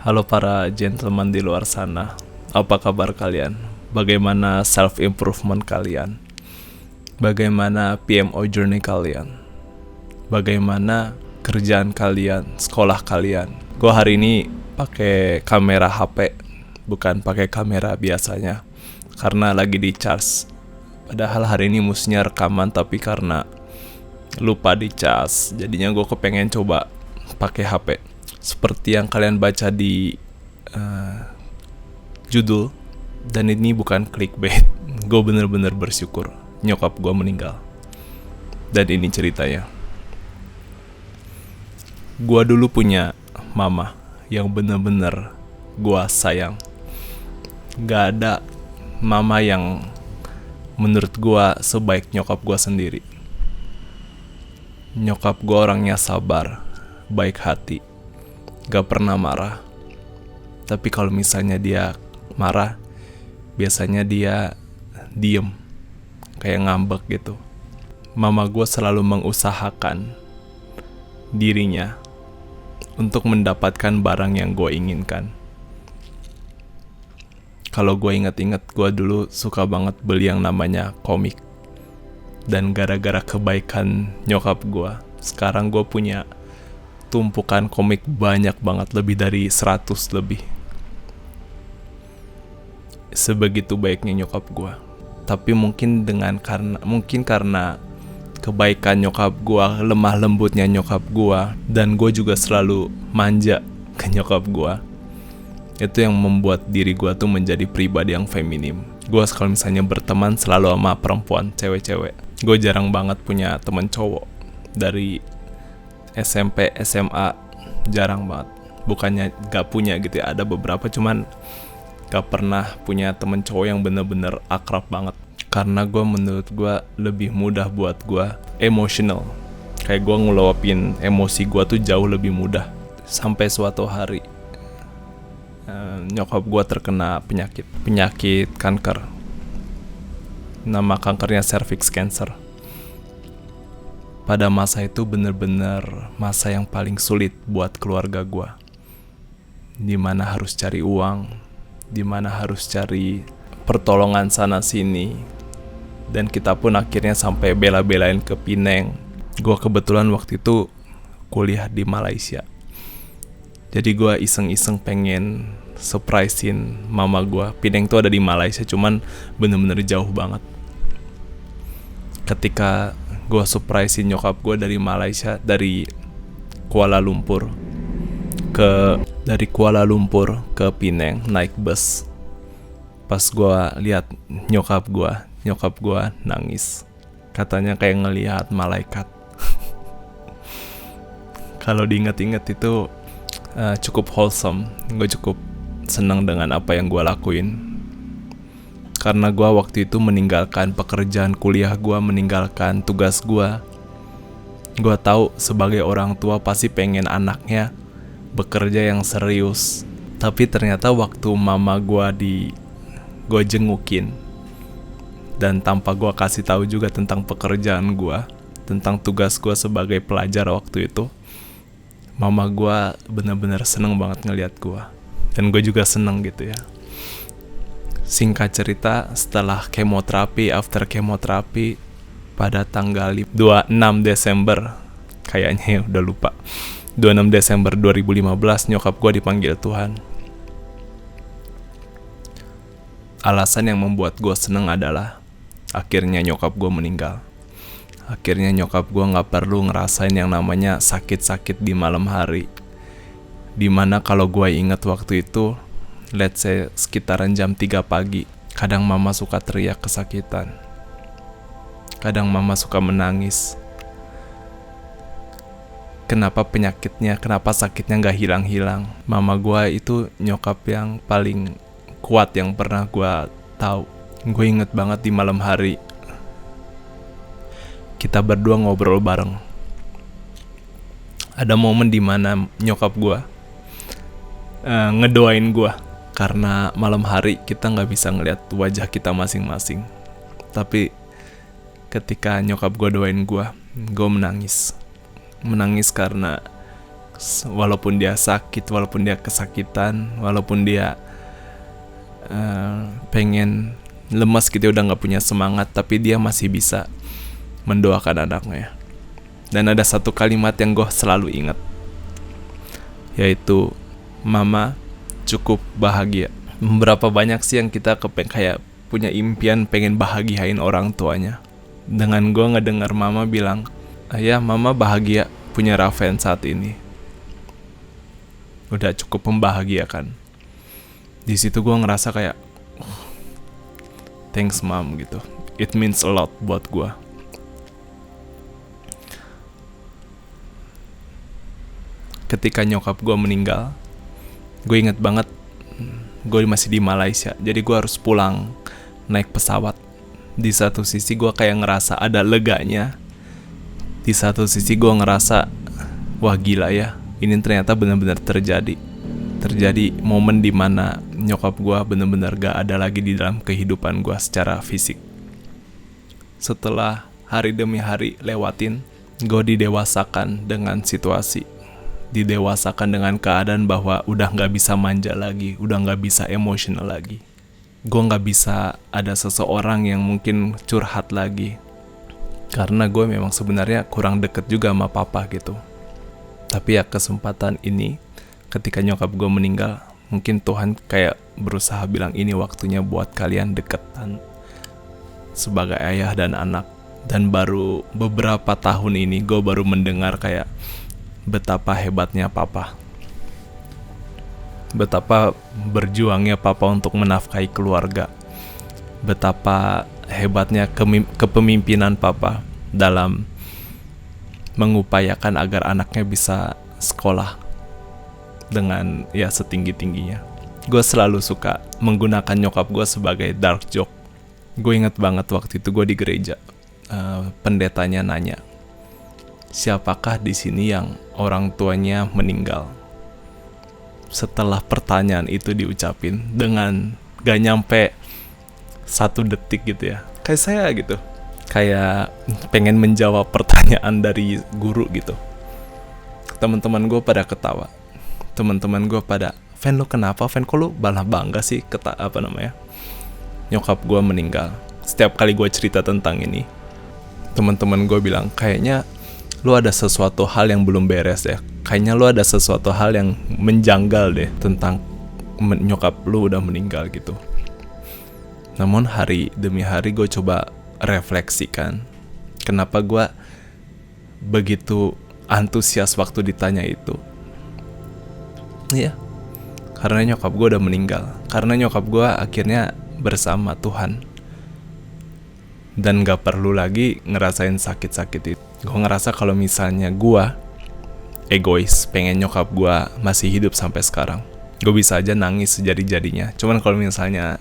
Halo para gentleman di luar sana, apa kabar kalian? Bagaimana self-improvement kalian? Bagaimana PMO journey kalian? Bagaimana kerjaan kalian, sekolah kalian? Gua hari ini pakai kamera HP, bukan pakai kamera biasanya, karena lagi di charge. Padahal hari ini mestinya rekaman, tapi karena lupa di charge, jadinya gue kepengen coba pakai HP. Seperti yang kalian baca di judul, dan ini bukan clickbait. Gue bener-bener bersyukur nyokap gue meninggal. Dan ini ceritanya. Gue dulu punya mama yang bener-bener gue sayang. Gak ada mama yang menurut gue sebaik nyokap gue sendiri. Nyokap gue orangnya sabar, baik hati, gak pernah marah. Tapi kalau misalnya dia marah, biasanya dia diem, kayak ngambek gitu. Mama gue selalu mengusahakan dirinya untuk mendapatkan barang yang gue inginkan. Kalau gue inget-inget, gue dulu suka banget beli yang namanya komik. Dan gara-gara kebaikan nyokap gue, sekarang gue punya tumpukan komik banyak banget, lebih dari 100 lebih. Sebegitu baiknya nyokap gue. Tapi mungkin karena kebaikan nyokap gue, lemah lembutnya nyokap gue, dan gue juga selalu manja ke nyokap gue, itu yang membuat diri gue tuh menjadi pribadi yang feminim. Gue kalau misalnya berteman selalu sama perempuan, cewek-cewek. Gue jarang banget punya temen cowok. Dari SMP, SMA, jarang banget. Bukannya gak punya gitu ya, ada beberapa, cuman gak pernah punya temen cowok yang bener-bener akrab banget. Karena menurut gue lebih mudah buat gue emotional. Kayak gue ngeluapin emosi gue tuh jauh lebih mudah. Sampai suatu hari nyokap gue terkena penyakit kanker. Nama kankernya cervix cancer. Pada masa itu bener-bener masa yang paling sulit buat keluarga gue. Dimana harus cari uang, dimana harus cari pertolongan sana sini. Dan kita pun akhirnya sampai bela-belain ke Penang. Gue kebetulan waktu itu kuliah di Malaysia. Jadi gue iseng-iseng pengen surprisein mama gue. Penang tuh ada di Malaysia, cuman bener-bener jauh banget. Ketika gue surprisein nyokap gue dari Malaysia, dari Kuala Lumpur ke Penang naik bus. Pas gue lihat nyokap gue nangis. Katanya kayak ngelihat malaikat. Kalau diinget-inget itu cukup wholesome. Gue cukup senang dengan apa yang gue lakuin. Karena gue waktu itu meninggalkan pekerjaan kuliah gue, meninggalkan tugas gue. Gue tahu sebagai orang tua pasti pengen anaknya bekerja yang serius. Tapi ternyata waktu mama gue jengukin, dan tanpa gue kasih tahu juga tentang pekerjaan gue, tentang tugas gue sebagai pelajar waktu itu, mama gue benar-benar seneng banget ngeliat gue. Dan gue juga seneng gitu ya. Singkat cerita, setelah kemoterapi, after kemoterapi, pada tanggal 26 Desember, kayaknya ya udah lupa, 26 Desember 2015, nyokap gue dipanggil Tuhan. Alasan yang membuat gue seneng adalah akhirnya nyokap gue meninggal. Akhirnya nyokap gue gak perlu ngerasain yang namanya sakit-sakit di malam hari. Dimana kalau gue inget waktu itu, let's say sekitaran jam 3 pagi, kadang mama suka teriak kesakitan. Kadang mama suka menangis. Kenapa sakitnya gak hilang-hilang. Mama gue itu nyokap yang paling kuat yang pernah gue tahu. Gue inget banget di malam hari, kita berdua ngobrol bareng. Ada momen dimana nyokap gue ngedoain gue. Karena malam hari kita gak bisa ngeliat wajah kita masing-masing. Tapi ketika nyokap gue doain gue menangis. Menangis karena Walaupun dia sakit, walaupun dia kesakitan, walaupun dia pengen lemas gitu, udah gak punya semangat, tapi dia masih bisa mendoakan anaknya. Dan ada satu kalimat yang gue selalu ingat, yaitu mama cukup bahagia. Berapa banyak sih yang kita kayak punya impian pengen bahagiain orang tuanya. Dengan gue ngedengar mama bilang, ya mama bahagia punya Raven saat ini, udah cukup membahagiakan. Di situ gue ngerasa kayak thanks mom gitu. It means a lot buat gue. Ketika nyokap gue meninggal, gue inget banget gue masih di Malaysia, jadi gue harus pulang naik pesawat. Di satu sisi gue kayak ngerasa ada leganya, di satu sisi gue ngerasa wah gila ya, ini ternyata benar-benar terjadi momen dimana nyokap gue benar-benar gak ada lagi di dalam kehidupan gue secara fisik. Setelah hari demi hari lewatin, gue didewasakan dengan situasi, didewasakan dengan keadaan bahwa udah gak bisa manja lagi, udah gak bisa emosional lagi. Gue gak bisa ada seseorang yang mungkin curhat lagi, karena gue memang sebenarnya kurang deket juga sama papa gitu. Tapi ya kesempatan ini, ketika nyokap gue meninggal, mungkin Tuhan kayak berusaha bilang ini waktunya buat kalian deketan sebagai ayah dan anak. Dan baru beberapa tahun ini gue baru mendengar kayak betapa hebatnya papa, betapa berjuangnya papa untuk menafkahi keluarga, betapa hebatnya kepemimpinan papa dalam mengupayakan agar anaknya bisa sekolah dengan ya setinggi-tingginya. Gue selalu suka menggunakan nyokap gue sebagai dark joke. Gue inget banget waktu itu gue di gereja, pendetanya nanya, siapakah di sini yang orang tuanya meninggal? Setelah pertanyaan itu diucapin dengan gak nyampe 1 detik gitu ya, kayak saya gitu, kayak pengen menjawab pertanyaan dari guru gitu. Teman-teman gue pada ketawa, teman-teman gue pada, Fen lu kenapa Fen, kok lu malah bangga sih nyokap gue meninggal. Setiap kali gue cerita tentang ini, teman-teman gue bilang, kayaknya lu ada sesuatu hal yang belum beres deh, kayaknya lu ada sesuatu hal yang menjanggal deh tentang nyokap lu udah meninggal gitu. Namun hari demi hari gue coba refleksikan, kenapa gue begitu antusias waktu ditanya itu. Iya, karena nyokap gue udah meninggal, karena nyokap gue akhirnya bersama Tuhan, dan gak perlu lagi ngerasain sakit-sakit itu. Gue ngerasa kalau misalnya gue egois, pengen nyokap gue masih hidup sampai sekarang, gue bisa aja nangis sejadi-jadinya. Cuman kalau misalnya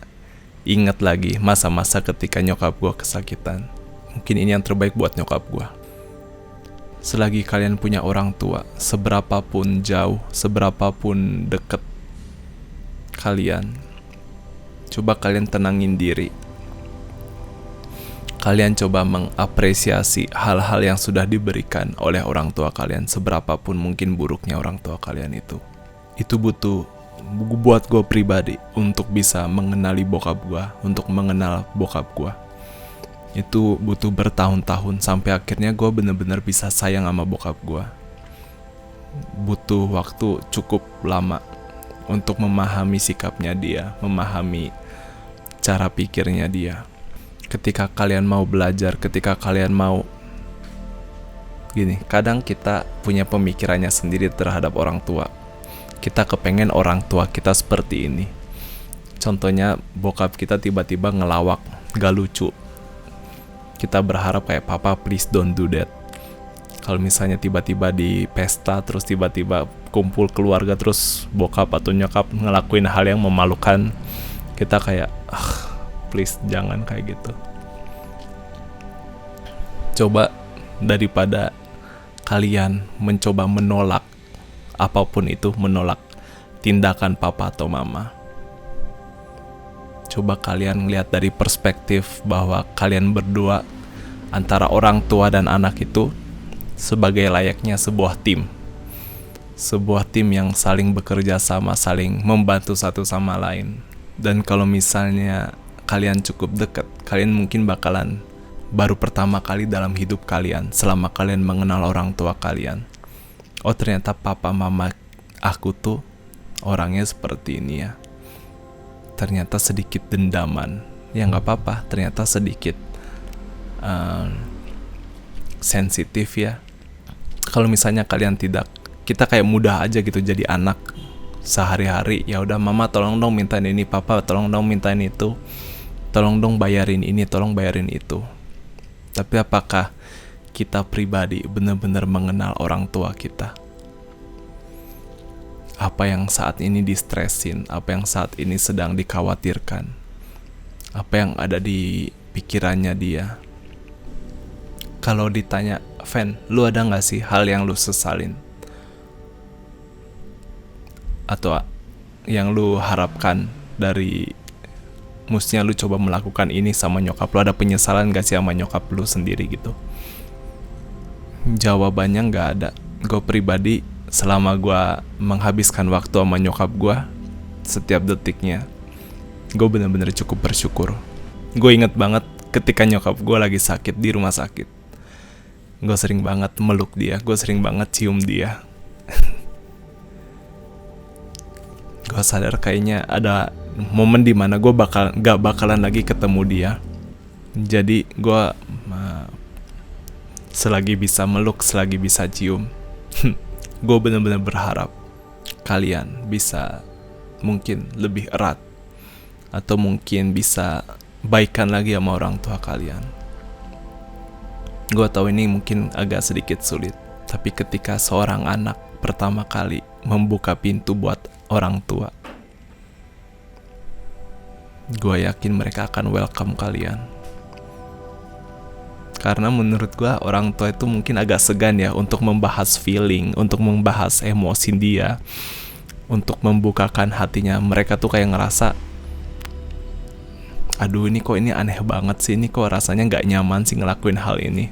inget lagi masa-masa ketika nyokap gue kesakitan, mungkin ini yang terbaik buat nyokap gue. Selagi kalian punya orang tua, seberapapun jauh, seberapapun deket kalian, coba kalian tenangin diri. Kalian coba mengapresiasi hal-hal yang sudah diberikan oleh orang tua kalian, seberapapun mungkin buruknya orang tua kalian itu. Itu butuh, buat gue pribadi, untuk bisa mengenali bokap gue, untuk mengenal bokap gue, itu butuh bertahun-tahun sampai akhirnya gue bener-bener bisa sayang sama bokap gue. Butuh waktu cukup lama untuk memahami sikapnya dia, memahami cara pikirnya dia. Ketika kalian mau belajar, ketika kalian mau gini, kadang kita punya pemikirannya sendiri terhadap orang tua. Kita kepengen orang tua kita seperti ini. Contohnya bokap kita tiba-tiba ngelawak, gak lucu. Kita berharap kayak, papa please don't do that. Kalau misalnya tiba-tiba di pesta, terus tiba-tiba kumpul keluarga, terus bokap atau nyokap ngelakuin hal yang memalukan, kita kayak, please jangan kayak gitu. Coba daripada kalian mencoba menolak apapun itu, menolak tindakan papa atau mama, coba kalian lihat dari perspektif bahwa kalian berdua antara orang tua dan anak itu sebagai layaknya sebuah tim. sebuah tim yang saling bekerja sama, saling membantu satu sama lain. Dan kalau misalnya kalian cukup dekat, kalian mungkin bakalan baru pertama kali dalam hidup kalian selama kalian mengenal orang tua kalian. Oh, ternyata papa mama aku tuh orangnya seperti ini ya. Ternyata sedikit dendaman. Ya nggak apa-apa, ternyata sedikit sensitif ya. Kalau misalnya kalian tidak, kita kayak mudah aja gitu jadi anak sehari-hari. Ya udah, mama tolong dong mintain ini, papa tolong dong mintain itu, tolong dong bayarin ini, tolong bayarin itu. Tapi apakah kita pribadi benar-benar mengenal orang tua kita? Apa yang saat ini distresin, apa yang saat ini sedang dikhawatirkan, apa yang ada di pikirannya dia. Kalau ditanya, Fen, lu ada gak sih hal yang lu sesalin? Atau yang lu harapkan dari, mestinya lu coba melakukan ini sama nyokap lu, ada penyesalan gak sih sama nyokap lu sendiri gitu? Jawabannya gak ada. Gue pribadi, selama gue menghabiskan waktu sama nyokap gue, setiap detiknya gue bener-bener cukup bersyukur. Gue inget banget ketika nyokap gue lagi sakit di rumah sakit, gue sering banget meluk dia, gue sering banget cium dia. Gue sadar kayaknya ada momen dimana gue gak bakalan lagi ketemu dia. Jadi gue selagi bisa meluk, selagi bisa cium, gue benar-benar berharap kalian bisa mungkin lebih erat, atau mungkin bisa baikan lagi sama orang tua kalian. Gue tahu ini mungkin agak sedikit sulit, tapi ketika seorang anak pertama kali membuka pintu buat orang tua, gue yakin mereka akan welcome kalian. Karena menurut gue orang tua itu mungkin agak segan ya untuk membahas feeling, untuk membahas emosi dia, untuk membukakan hatinya. Mereka tuh kayak ngerasa, aduh ini kok ini aneh banget sih, ini kok rasanya gak nyaman sih ngelakuin hal ini.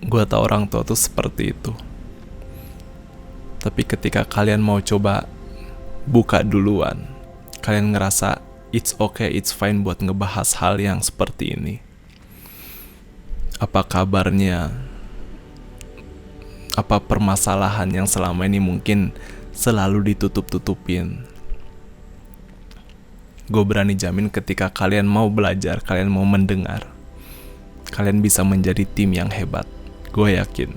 Gue tau orang tua tuh seperti itu. Tapi ketika kalian mau coba buka duluan, kalian ngerasa it's okay, it's fine buat ngebahas hal yang seperti ini. Apa kabarnya? Apa permasalahan yang selama ini mungkin selalu ditutup-tutupin? Gue berani jamin ketika kalian mau belajar, kalian mau mendengar, kalian bisa menjadi tim yang hebat. Gue yakin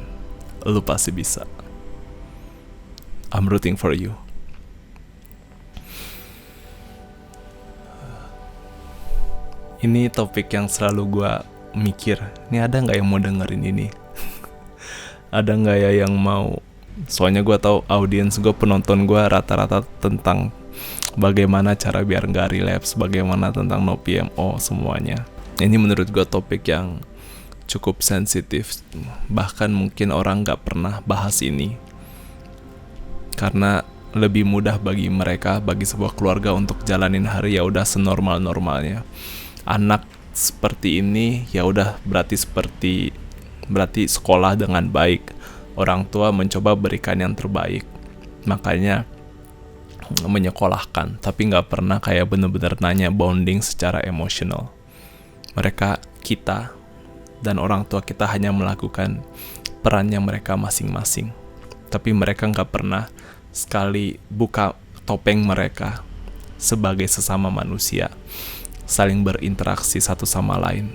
lu pasti bisa. I'm rooting for you. Ini topik yang selalu gue mikir, ini ada gak yang mau dengerin ini? Ada gak ya yang mau? Soalnya gue tahu audiens gue, penonton gue rata-rata tentang bagaimana cara biar gak relapse, bagaimana tentang no PMO semuanya. Ini menurut gue topik yang cukup sensitif. Bahkan mungkin orang gak pernah bahas ini, karena lebih mudah bagi mereka, bagi sebuah keluarga untuk jalanin hari ya udah senormal-normalnya. Anak seperti ini ya udah berarti sekolah dengan baik. Orang tua mencoba berikan yang terbaik, makanya menyekolahkan, tapi nggak pernah kayak bener-bener nanya bonding secara emosional. Kita dan orang tua kita hanya melakukan perannya mereka masing-masing, tapi mereka nggak pernah sekali buka topeng mereka sebagai sesama manusia, saling berinteraksi satu sama lain.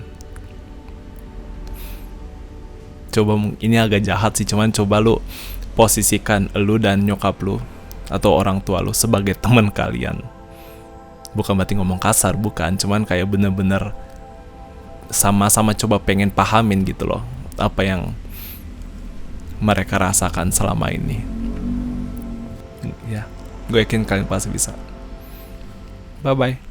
Coba, ini agak jahat sih, cuman coba lu posisikan lu dan nyokap lu atau orang tua lu sebagai teman kalian. Bukan berarti ngomong kasar, bukan, cuman kayak bener-bener sama-sama coba pengen pahamin gitu loh apa yang mereka rasakan selama ini. Ya, gue yakin kalian pasti bisa. Bye-bye.